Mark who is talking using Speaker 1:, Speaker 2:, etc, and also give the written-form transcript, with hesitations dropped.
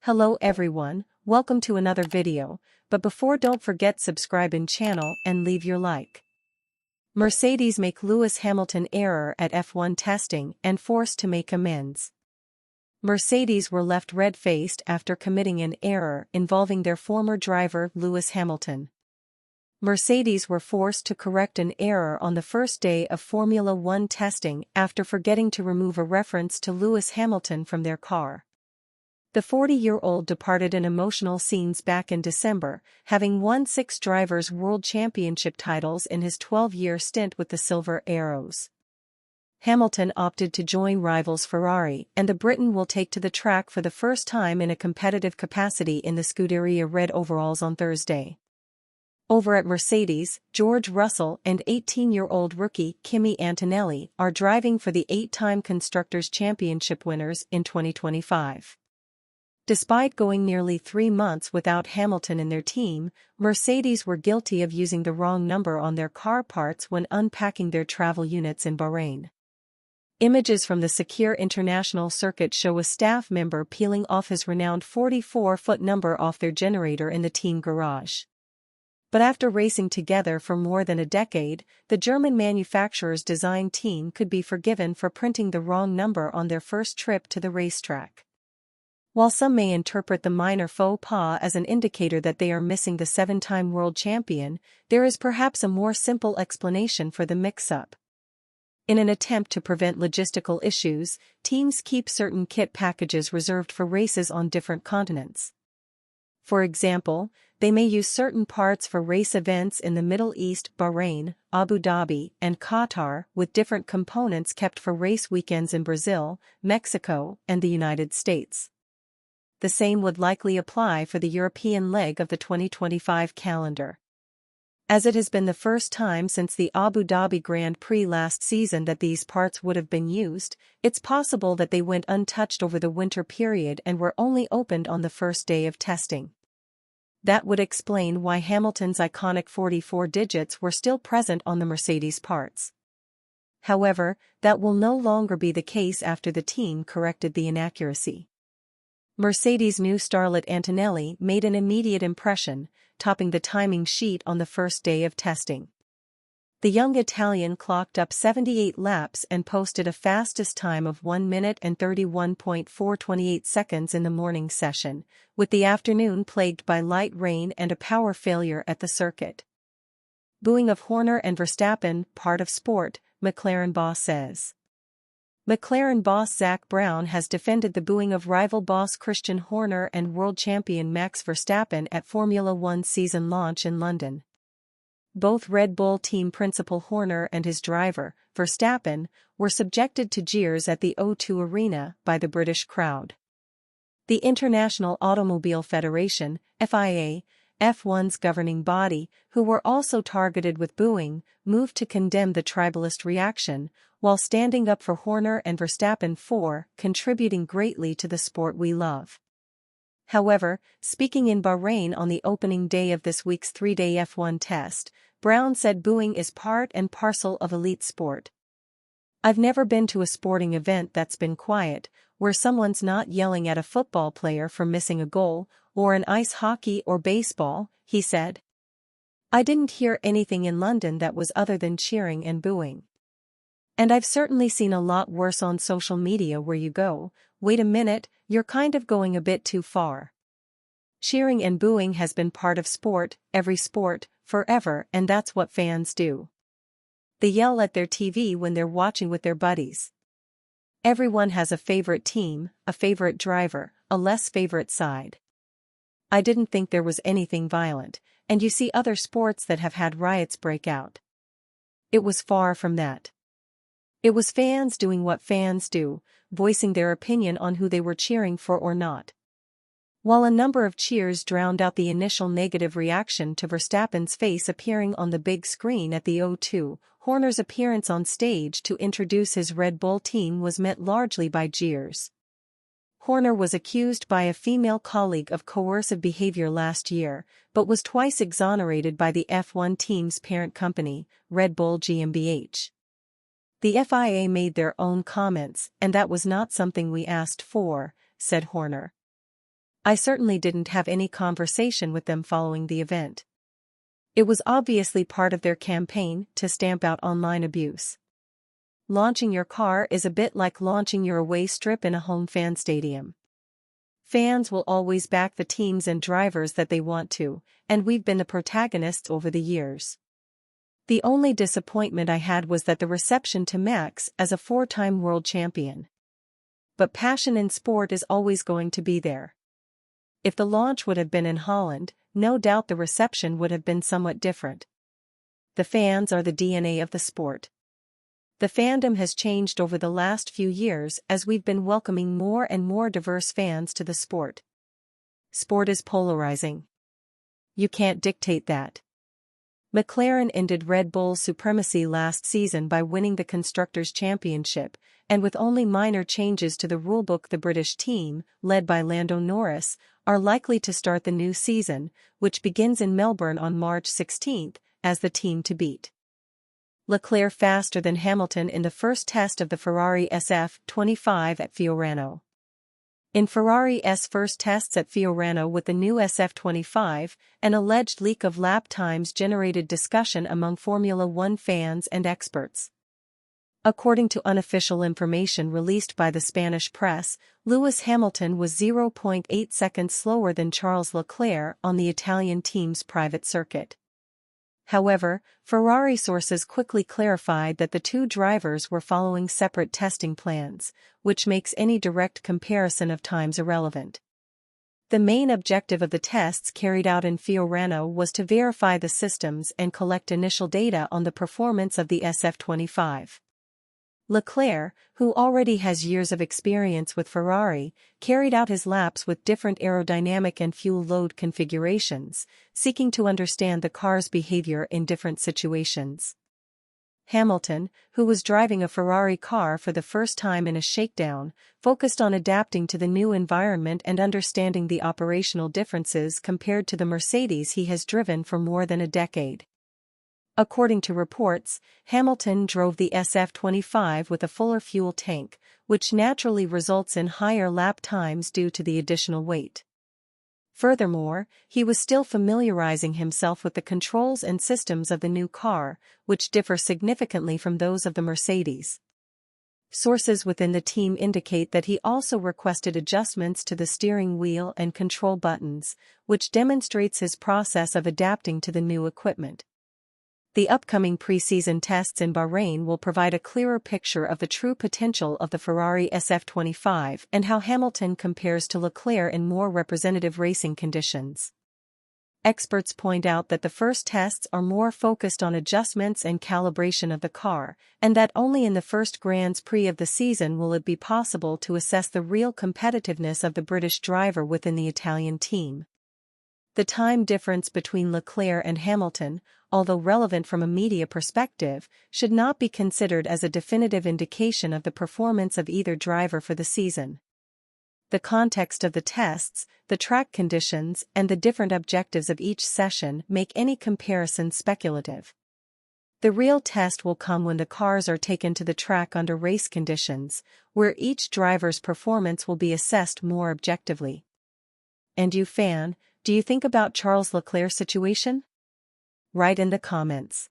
Speaker 1: Hello everyone, welcome to another video, but before don't forget subscribe in channel and leave your like. Mercedes make Lewis Hamilton error at F1 testing and forced to make amends. Mercedes were left red-faced after committing an error involving their former driver Lewis Hamilton. Mercedes were forced to correct an error on the first day of Formula One testing after forgetting to remove a reference to Lewis Hamilton from their car. The 40-year-old departed in emotional scenes back in December, having won 6 Drivers' World Championship titles in his 12-year stint with the Silver Arrows. Hamilton opted to join rivals Ferrari, and the Briton will take to the track for the first time in a competitive capacity in the Scuderia red overalls on Thursday. Over at Mercedes, George Russell and 18-year-old rookie Kimi Antonelli are driving for the 8-time Constructors' Championship winners in 2025. Despite going nearly 3 months without Hamilton in their team, Mercedes were guilty of using the wrong number on their car parts when unpacking their travel units in Bahrain. Images from the Sakir International Circuit show a staff member peeling off his renowned 44-foot number off their generator in the team garage. But after racing together for more than a decade, the German manufacturer's design team could be forgiven for printing the wrong number on their first trip to the racetrack. While some may interpret the minor faux pas as an indicator that they are missing the 7-time world champion, there is perhaps a more simple explanation for the mix-up. In an attempt to prevent logistical issues, teams keep certain kit packages reserved for races on different continents. For example, they may use certain parts for race events in the Middle East, Bahrain, Abu Dhabi, and Qatar, with different components kept for race weekends in Brazil, Mexico, and the United States. The same would likely apply for the European leg of the 2025 calendar. As it has been the first time since the Abu Dhabi Grand Prix last season that these parts would have been used, it's possible that they went untouched over the winter period and were only opened on the first day of testing. That would explain why Hamilton's iconic 44 digits were still present on the Mercedes parts. However, that will no longer be the case after the team corrected the inaccuracy. Mercedes' new starlet Antonelli made an immediate impression, topping the timing sheet on the first day of testing. The young Italian clocked up 78 laps and posted a fastest time of 1 minute and 31.428 seconds in the morning session, with the afternoon plagued by light rain and a power failure at the circuit. Booing of Horner and Verstappen, part of sport, McLaren boss says. McLaren boss Zak Brown has defended the booing of rival boss Christian Horner and world champion Max Verstappen at Formula One season launch in London. Both Red Bull team principal Horner and his driver, Verstappen, were subjected to jeers at the O2 Arena by the British crowd. The International Automobile Federation, FIA, F1's governing body, who were also targeted with booing, moved to condemn the tribalist reaction, while standing up for Horner and Verstappen for contributing greatly to the sport we love. However, speaking in Bahrain on the opening day of this week's 3-day F1 test, Brown said booing is part and parcel of elite sport. I've never been to a sporting event that's been quiet, where someone's not yelling at a football player for missing a goal, or an ice hockey or baseball, he said. I didn't hear anything in London that was other than cheering and booing. And I've certainly seen a lot worse on social media where you go, wait a minute, you're kind of going a bit too far. Cheering and booing has been part of sport, every sport, forever, and that's what fans do. They yell at their TV when they're watching with their buddies. Everyone has a favorite team, a favorite driver, a less favorite side. I didn't think there was anything violent, and you see other sports that have had riots break out. It was far from that. It was fans doing what fans do, voicing their opinion on who they were cheering for or not. While a number of cheers drowned out the initial negative reaction to Verstappen's face appearing on the big screen at the O2, Horner's appearance on stage to introduce his Red Bull team was met largely by jeers. Horner was accused by a female colleague of coercive behavior last year, but was twice exonerated by the F1 team's parent company, Red Bull GmbH. The FIA made their own comments, and that was not something we asked for, said Horner. I certainly didn't have any conversation with them following the event. It was obviously part of their campaign to stamp out online abuse. Launching your car is a bit like launching your away strip in a home fan stadium. Fans will always back the teams and drivers that they want to, and we've been the protagonists over the years. The only disappointment I had was that the reception to Max as a four-time world champion. But passion in sport is always going to be there. If the launch would have been in Holland, no doubt the reception would have been somewhat different. The fans are the DNA of the sport. The fandom has changed over the last few years as we've been welcoming more and more diverse fans to the sport. Sport is polarizing. You can't dictate that. McLaren ended Red Bull's supremacy last season by winning the Constructors' Championship, and with only minor changes to the rulebook, the British team, led by Lando Norris, are likely to start the new season, which begins in Melbourne on March 16, as the team to beat. Leclerc faster than Hamilton in the first test of the Ferrari SF 25 at Fiorano. In Ferrari's first tests at Fiorano with the new SF25, an alleged leak of lap times generated discussion among Formula One fans and experts. According to unofficial information released by the Spanish press, Lewis Hamilton was 0.8 seconds slower than Charles Leclerc on the Italian team's private circuit. However, Ferrari sources quickly clarified that the two drivers were following separate testing plans, which makes any direct comparison of times irrelevant. The main objective of the tests carried out in Fiorano was to verify the systems and collect initial data on the performance of the SF25. Leclerc, who already has years of experience with Ferrari, carried out his laps with different aerodynamic and fuel load configurations, seeking to understand the car's behavior in different situations. Hamilton, who was driving a Ferrari car for the first time in a shakedown, focused on adapting to the new environment and understanding the operational differences compared to the Mercedes he has driven for more than a decade. According to reports, Hamilton drove the SF25 with a fuller fuel tank, which naturally results in higher lap times due to the additional weight. Furthermore, he was still familiarizing himself with the controls and systems of the new car, which differ significantly from those of the Mercedes. Sources within the team indicate that he also requested adjustments to the steering wheel and control buttons, which demonstrates his process of adapting to the new equipment. The upcoming pre-season tests in Bahrain will provide a clearer picture of the true potential of the Ferrari SF25 and how Hamilton compares to Leclerc in more representative racing conditions. Experts point out that the first tests are more focused on adjustments and calibration of the car, and that only in the first Grands Prix of the season will it be possible to assess the real competitiveness of the British driver within the Italian team. The time difference between Leclerc and Hamilton, although relevant from a media perspective, should not be considered as a definitive indication of the performance of either driver for the season. The context of the tests, the track conditions, and the different objectives of each session make any comparison speculative. The real test will come when the cars are taken to the track under race conditions, where each driver's performance will be assessed more objectively. And you fan, do you think about Charles Leclerc's situation? Write in the comments.